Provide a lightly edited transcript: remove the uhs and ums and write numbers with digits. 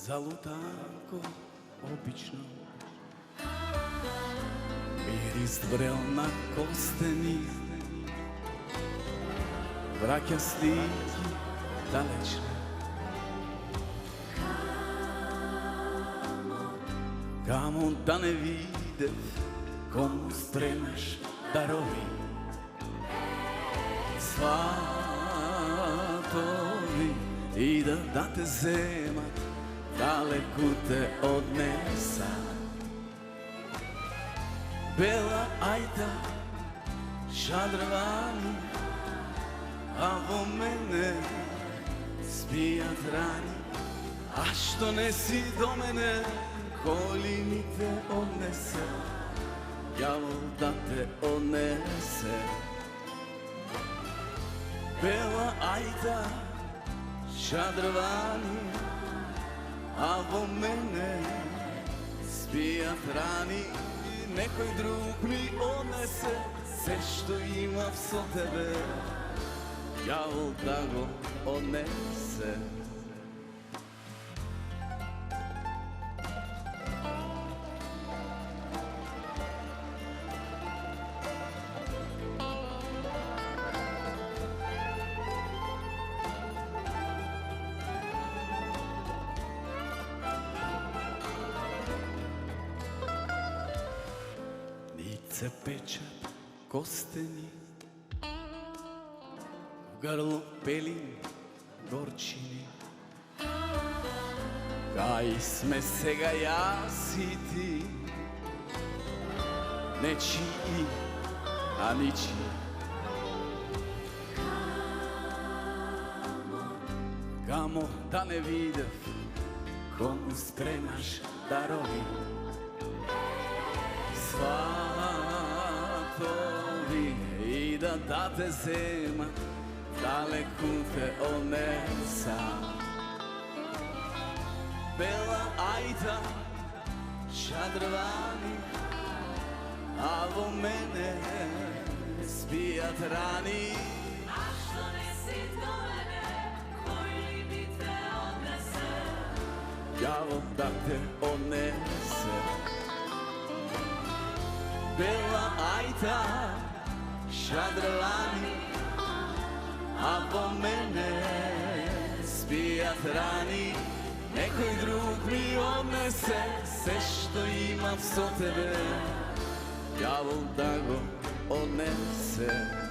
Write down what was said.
Zalutanko obično, miris vrel na kosteni, vraća sliki dalečne. Kamo da ne vide komu spremaš darovi, svatovi, i da te zemat daleku te odnesa. Bela ajta šadrvani, a vo mene spijat rani. A što nesi do mene, koli mi te odnese, javol da te odnese. Bela ajta šadrvani, a vo mene spijat rani. Nekoj drug mi odnese sve što imam so tebe, javol da go odnese. Se pečat kosteni, v grlu pelin gorčini. Kaj sme se ga jaz i ti, nečiji, a ničiji. Kamo da ne videv komu spremaš darovi, svatovi, i da te zema daleku te odnesa. Bela ajta šadrvani, a vo mene spijat rani. A što nesi do mene, koji mi te odnese, Javol da te odnese. Bela ajta šadrvani, a po mene spijat rani. Nekoj drug mi odnese sve što imam so tebe, javol da go odnese.